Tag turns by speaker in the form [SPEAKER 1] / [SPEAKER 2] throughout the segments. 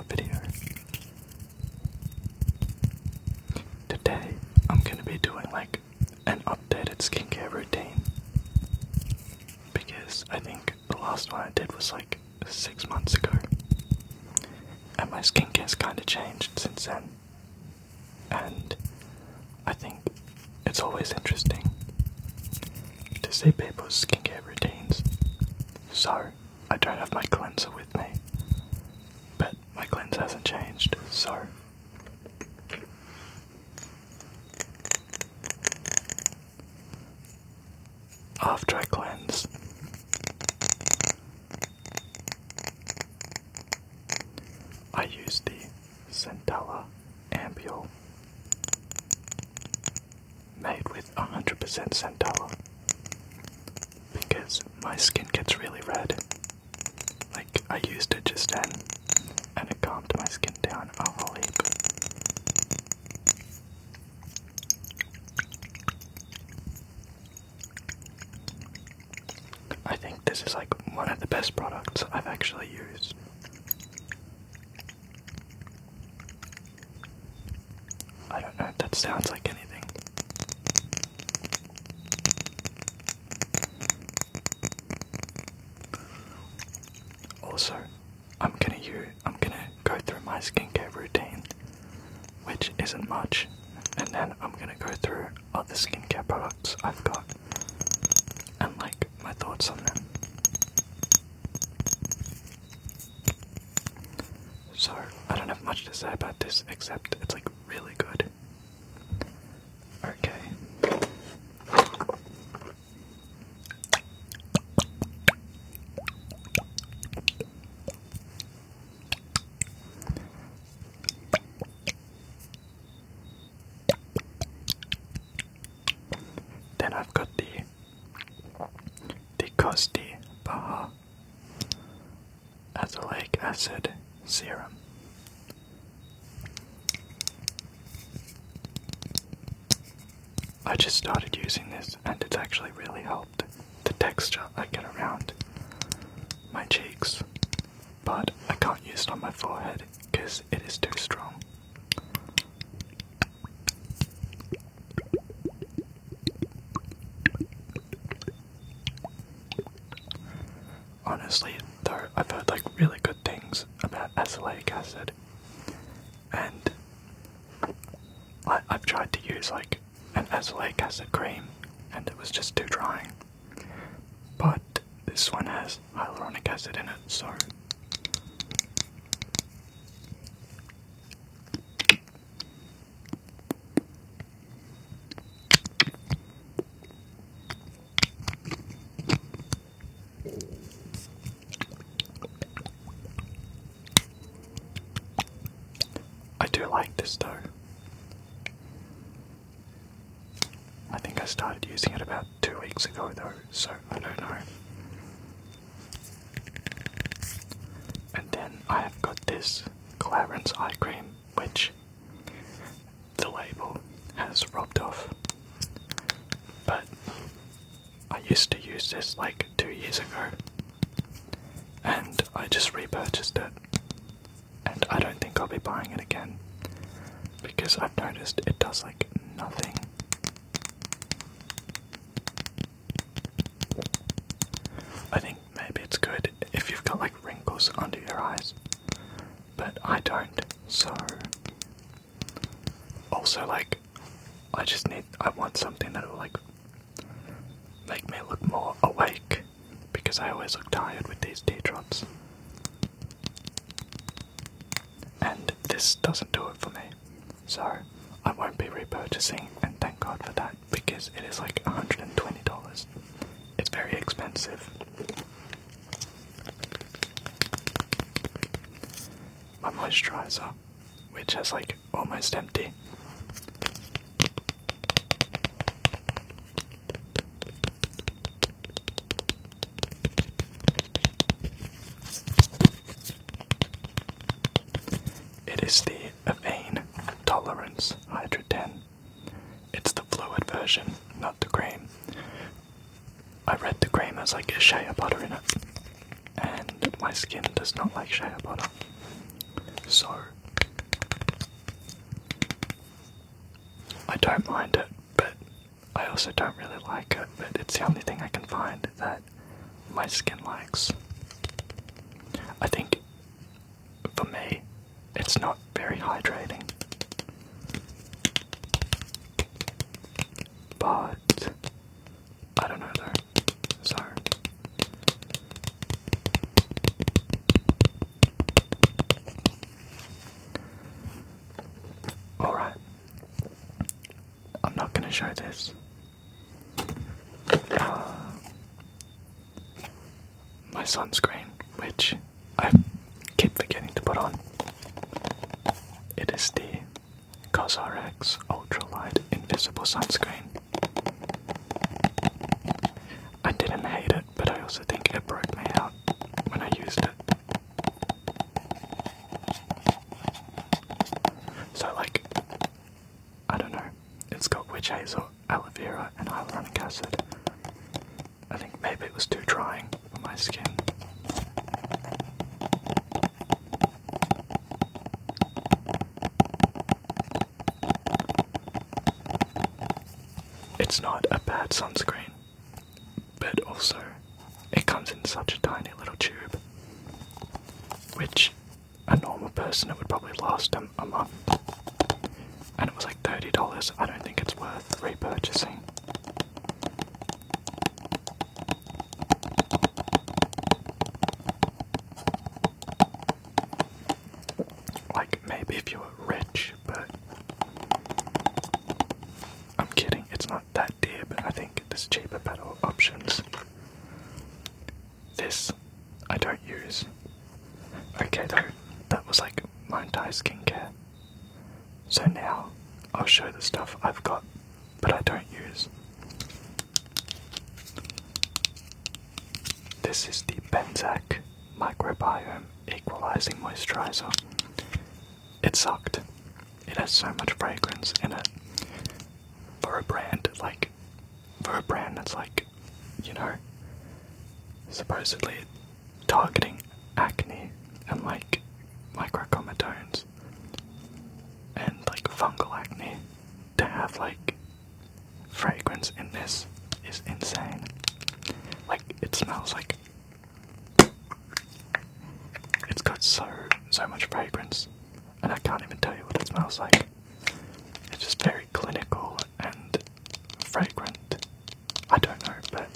[SPEAKER 1] video. Today I'm going to be doing like an updated skincare routine because I think the last one I did was like 6 months ago and my skincare's kind of changed since then, and I think it's always interesting to see people's skincare routines. So I don't have my cleanser with me, but my cleanser hasn't changed, so after I cleanse, I use the Centella Ampoule made with 100% Centella because my skin gets really red. Like, I used it just then and it calmed my skin down a whole heap. I think this is like one of the best products I've actually used. I don't know if that sounds like anything. Also, I'm gonna go through my skincare routine, which isn't much, and then I'm gonna go through other skincare products I've got and like my thoughts on them. So I don't have much to say about this except it's like really good. Okay. Then I've got the Costi Baha azelaic acid serum. I just started using this and it's actually really helped the texture I get around my cheeks, but I can't use it on my forehead because it is too strong. Honestly, though, I've heard like really good things about azelaic acid, and I've tried to use like an azelaic acid cream and it was just too drying, but this one has hyaluronic acid in it, so I do like this though. I think I started using it about 2 weeks ago though, so I don't know. And then I have got this Clarins eye cream, which the label has rubbed off. But I used to use this like 2 years ago, and I just repurchased it. And I don't think I'll be buying it again, because I've noticed it does like nothing. I think maybe it's good if you've got like wrinkles under your eyes, but I don't, so also like I want something that will like make me look more awake, because I always look tired with these tea trots, and this doesn't do it for me, so I won't be repurchasing, and thank God for that, because it is like $120. It's very expensive. My moisturizer, which is like almost empty. It is the Avane Tolerance Hydra 10. It's the fluid version, not the cream. I read the cream has like a shea butter in it, and my skin does not like shea butter. So I don't mind it, but I also don't really like it, but it's the only thing I can find that my skin likes. I think for me, it's not very hydrating, but I don't know though, so alright, I'm not going to show this. My sunscreen, which I keep forgetting to put on. It is the LukASMRz Ultralight Invisible Sunscreen. I didn't hate it, but I also think it broke me out when I used it. So like, I don't know, it's got witch hazel, aloe vera and hyaluronic acid. I think maybe it was too drying for my skin. It's not a bad sunscreen, but also it comes in such a tiny little tube, which a normal person it would probably last them a month, and it was like $30. I don't think it's worth repurchasing. Like maybe if you were rich, but I'm kidding, it's not that dear, but I think there's cheaper, better options. This I don't use. Okay though, that was like my entire skincare. So now I'll show the stuff I've got, but I don't use. This is the Benzac Microbiome Equalizing Moisturizer. It sucked. It has so much fragrance in it. For a brand that's like, you know, supposedly targeting acne and like microcomatones and like fungal acne, to have like fragrance in this is insane. Like it smells like it's got so much fragrance, and I can't even tell you what it smells like. It's just very clinical and fragrant. I don't know, but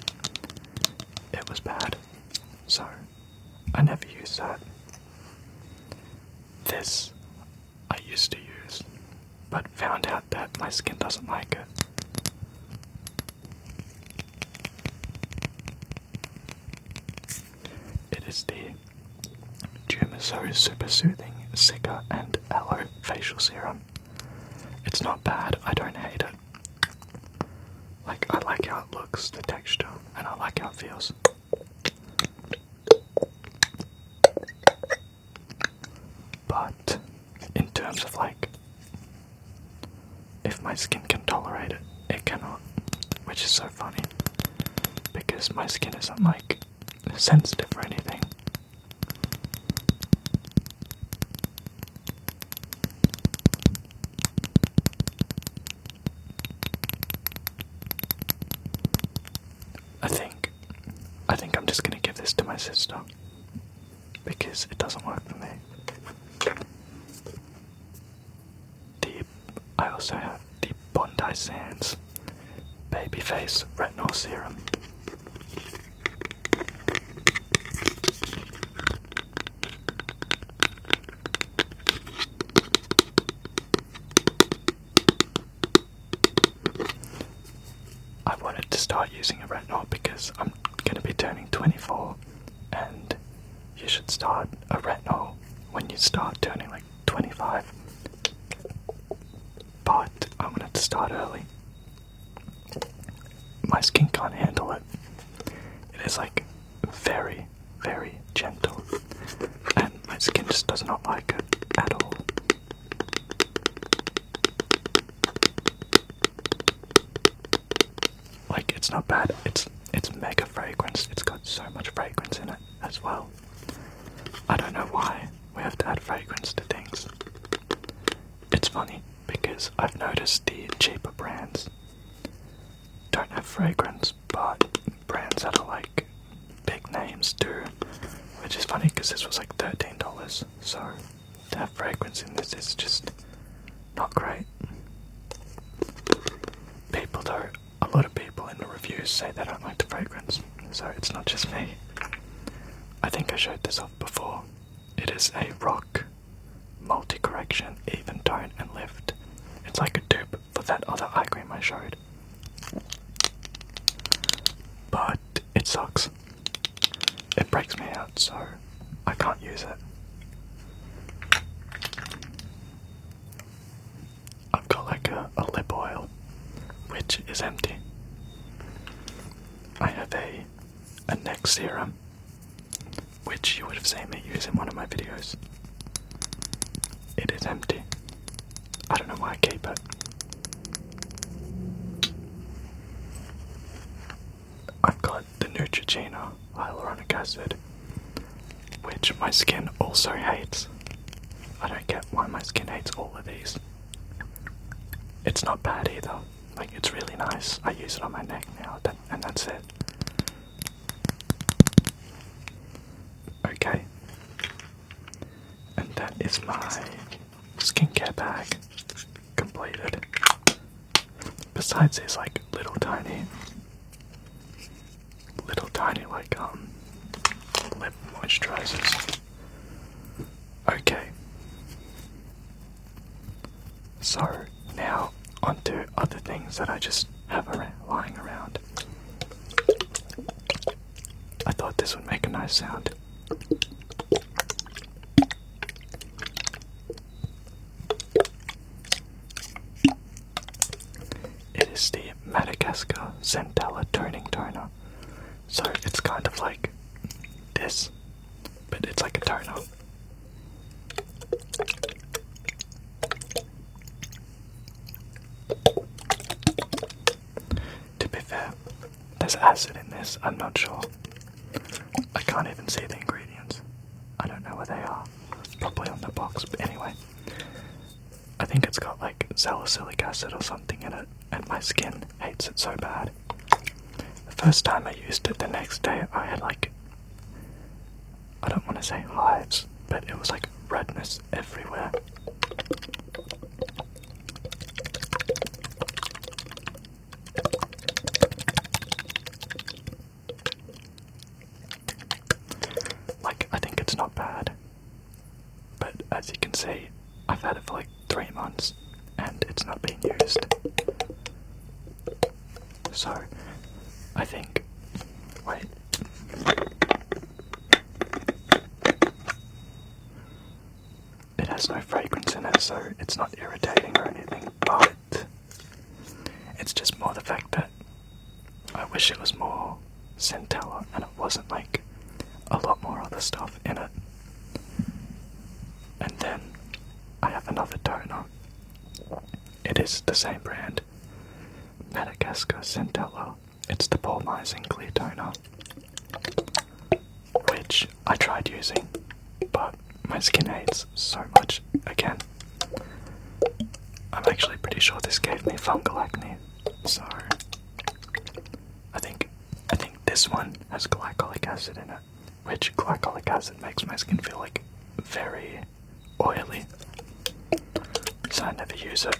[SPEAKER 1] it was bad, so I never used that. This I used to use, but found out that my skin doesn't like it. It is the Dumaso Super Soothing Cica and Aloe Facial Serum. It's not bad, I don't hate it. Like, I like how it looks, the texture, and I like how it feels. But, in terms of like, if my skin can tolerate it, it cannot. Which is so funny, because my skin isn't like sensitive or anything. I think I'm just gonna give this to my sister, because it doesn't work for me. I also have the Bondi Sands Babyface Retinol Serum. I wanted to start using a retinol because I'm going to be turning 24, and you should start a retinol when you start turning like 25. But I wanted to start early. My skin can't handle it. It is like very, very gentle, and my skin just does not like it at all. Like, it's not bad, it's mega fragrance. It's got so much fragrance in it as well. I don't know why we have to add fragrance to things. funny because I've noticed the cheaper brands don't have fragrance, but brands that are like big names do, which is funny because this was like $13, so to have fragrance in this is just not great. People though, a lot of people in the reviews say they don't like the fragrance, so it's not just me. I think I showed this off before. It is a rock multi-correction, even tone and lift. It's like a dupe for that other eye cream I showed. But it sucks. It breaks me out, so I can't use it. I've got like a lip oil, which is empty. I have a neck serum, which you would have seen me use in one of my videos. It is empty. I don't know why I keep it. I've got the Neutrogena hyaluronic acid, which my skin also hates. I don't get why my skin hates all of these. It's not bad either. Like, it's really nice. I use it on my neck now, and that's it. Okay. And that is my skincare bag completed. Besides these like little tiny like lip moisturizers. Okay. So now onto other things that I just have lying around. I thought this would make a nice sound. It is the Madagascar Centella Toning Toner. So it's kind of like this, but it's like a toner. To be fair, there's acid in this, I'm not sure. I can't even see the ingredients. I don't know where they are. It's probably on the box, but anyway. I think it's got like salicylic acid or something in it, and my skin hates it so bad. The first time I used it, the next day I had like, I don't want to say hives, but it was like redness everywhere. Like, I think it's not bad, but as you can see, I've had it for like 3 months and it's not being used. So I think, wait, it has no fragrance in it, so it's not irritating or anything, but it's just more the fact that I wish it was more Centella and it wasn't like a lot more other stuff in it. And then I have another toner. It is the same brand, Madagascar Centella. It's the Polemizing Clear Toner, which I tried using, but my skin hates so much again. I'm actually pretty sure this gave me fungal acne, so I think this one has glycolic acid in it, which glycolic acid makes my skin feel like very oily, so I never use it.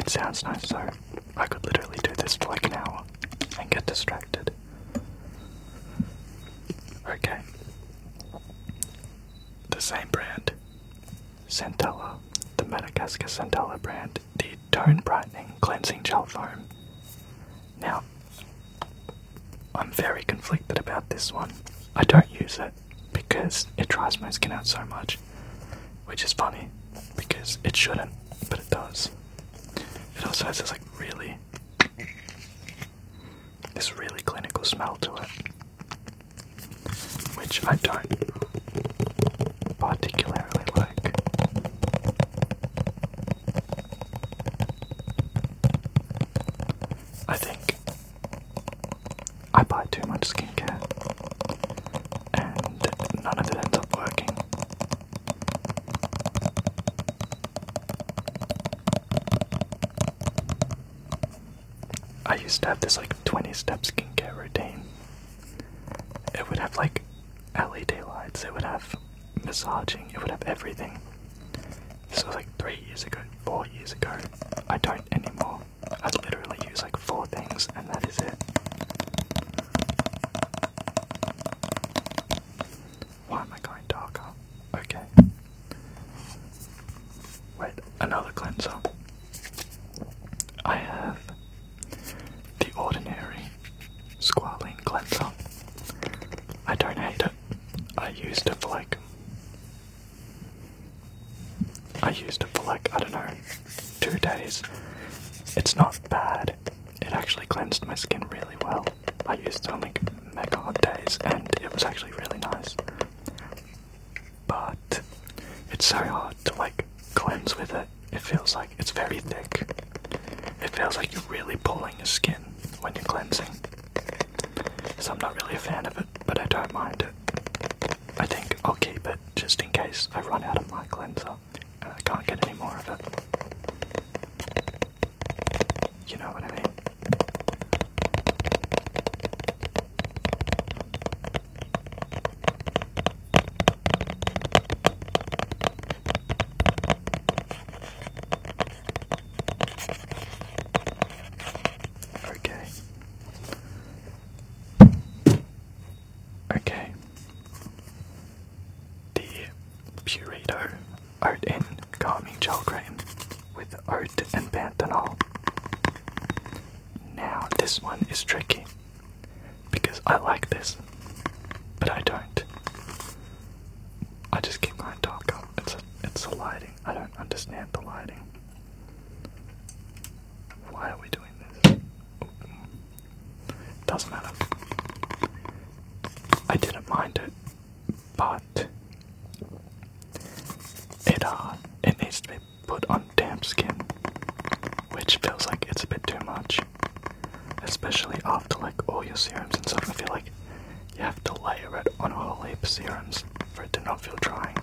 [SPEAKER 1] Sounds nice, so I could literally do this for like an hour and get distracted. Okay. The same brand, Centella, the Madagascar Centella brand, the Tone Brightening Cleansing Gel Foam. Now, I'm very conflicted about this one. I don't use it because it dries my skin out so much, which is funny because it shouldn't, but it does. It also has this really clinical smell to it, which I don't particularly like. I think I buy too much skincare and none of it ends up working. I used to have this 20-step skincare routine. It would have LED lights, it would have massaging, it would have everything. This was 3 years ago, 4 years ago. I don't anymore. I literally use 4 things and that is it. Why am I going darker? Okay. Wait, another cleanser. I have the Ordinary Squalene Cleanser. I don't hate it. I used it for I don't know, 2 days. It's not bad. It actually cleansed my skin really well. I used it on mega hot days and it was actually really nice. But it's so hard to cleanse with it. It feels like it's very thick. It feels like you're really pulling your skin when you're cleansing. So I'm not really a fan of it, but I don't mind it. I think I'll keep it just in case I run out of my cleanser and I can't get any more of it. You know what I mean? Okay. The Purito Oat In Calming Gel Cream with oat and panthenol. Now this one is tricky because I like this, but I don't. I just keep going darker. It's the lighting. I don't understand the lighting. Why are we doing this? Doesn't matter. I didn't mind it, but it needs to be put on damp skin, which feels like it's a bit too much, especially after all your serums and stuff. I feel like you have to layer it on a whole heap of serums for it to not feel drying.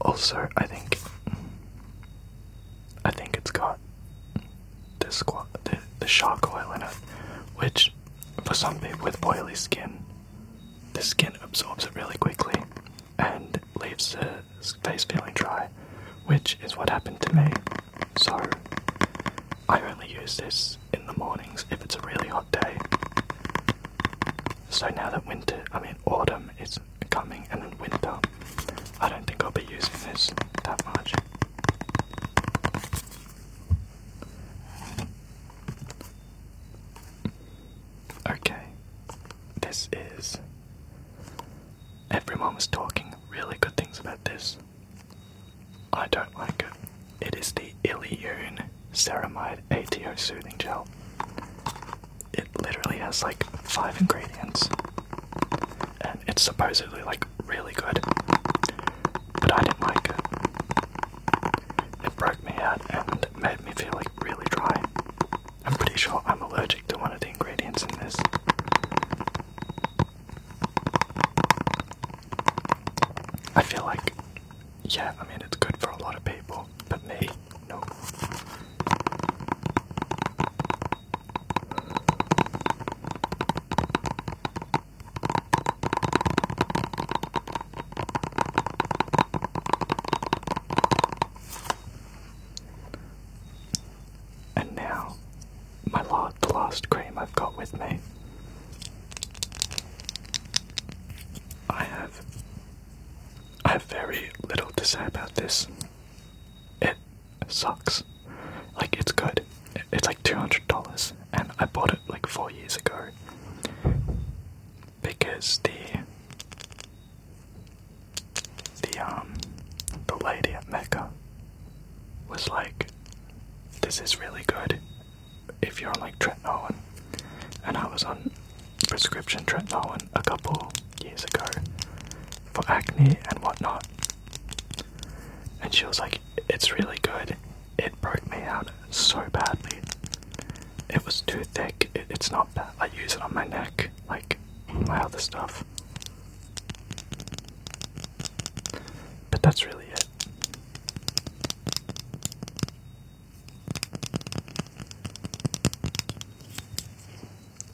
[SPEAKER 1] Also, I think it's got the shark oil in it, which for some people with oily skin, the skin absorbs it really quickly and leaves the face feeling dry, which is what happened to me. So I only use this in the mornings if it's a really hot day. So now that autumn is coming and then winter, I don't think I'll be using this that much. Okay, this is... Everyone was talking really good things about this. I don't like it. It is the Ilyune Ceramide ATO Soothing Gel. It literally has 5 ingredients. And it's supposedly really good. But I didn't like it. It broke me out and made me feel really dry. I'm pretty sure I'm allergic to one of the ingredients in this. I feel yeah, it's good for a lot of people, but me, no. And now, the last cream I've got with me. I have very little to say about this. It sucks. It's good. It's $200, and I bought it 4 years ago because the lady at if you're on like tretinoin, and I was on prescription tretinoin a couple years ago for acne and whatnot, and she was like, it's really good. It broke me out so badly. It was too thick. It's not bad. I use it on my neck, like my other stuff. But that's really it.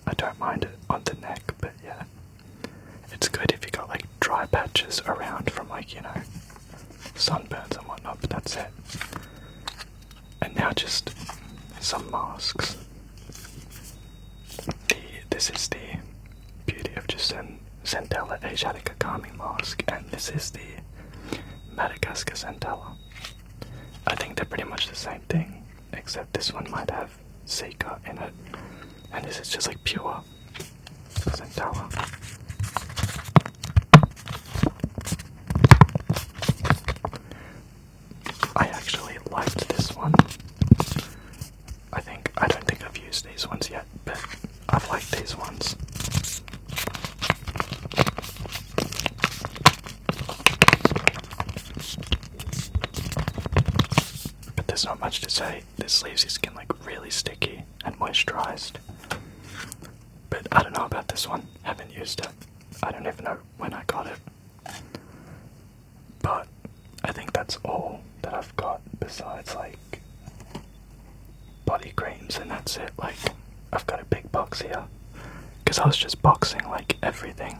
[SPEAKER 1] I don't mind it on the neck, but yeah. It's good if you got like dry patches around from like, you know, sunburns and whatnot, but that's it. And now just some masks. This is the Beauty of just an Centella Asiatica Calming Mask, and this is the Madagascar Centella. I think they're pretty much the same thing, except this one might have Zika in it, and this is just like pure Centella. I actually liked this one. I don't think I've used these ones yet, but I've liked these ones. But there's not much to say. This leaves your skin like really sticky and moisturized. But I don't know about this one. Haven't used it. I don't even know when I got it. But I think that's all that I've got besides like body creams, and that's it. Like, I've got a big box here because I was just boxing like everything.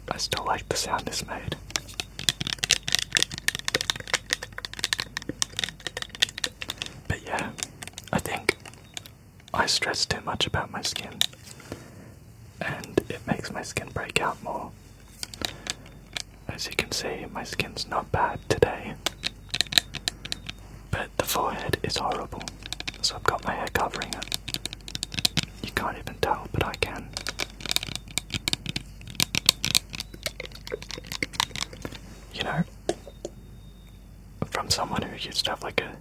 [SPEAKER 1] I still like the sound this made. But yeah, I think I stress too much about my skin, and it makes my skin break out more. As you can see, my skin's not bad today, but the forehead is horrible, so I've got my hair covering it. You can't even tell, but I can. You know, from someone who used to have like a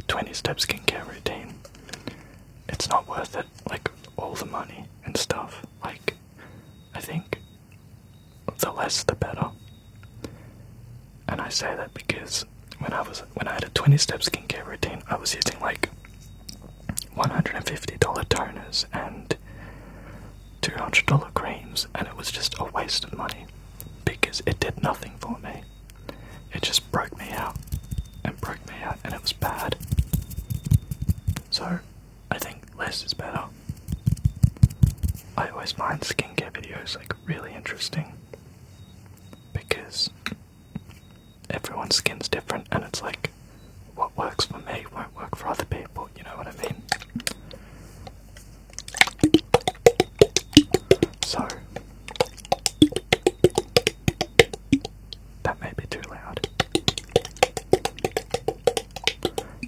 [SPEAKER 1] 20-step skincare routine, it's not worth it, like all the money and stuff. Like, I think the less the better. And I say that because when I had a 20-step skincare routine, I was using like $150 toners and $200 creams, and it was just a waste of money because it did nothing for me. It just broke me out, and it was bad. So I think less is better. I always find skincare videos like really interesting because everyone's skin's different, and it's like what works for me won't work for other people, you know what I mean? So that may be too loud.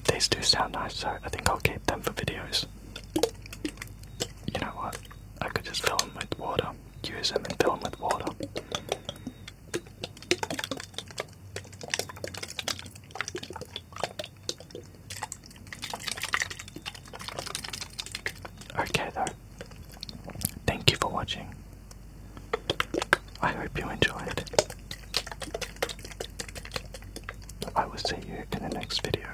[SPEAKER 1] These do sound nice, so I think I'll keep them for videos. You know what? I could just fill them with water. Use them and fill them with water. Okay though, thank you for watching. I hope you enjoyed. I will see you in the next video.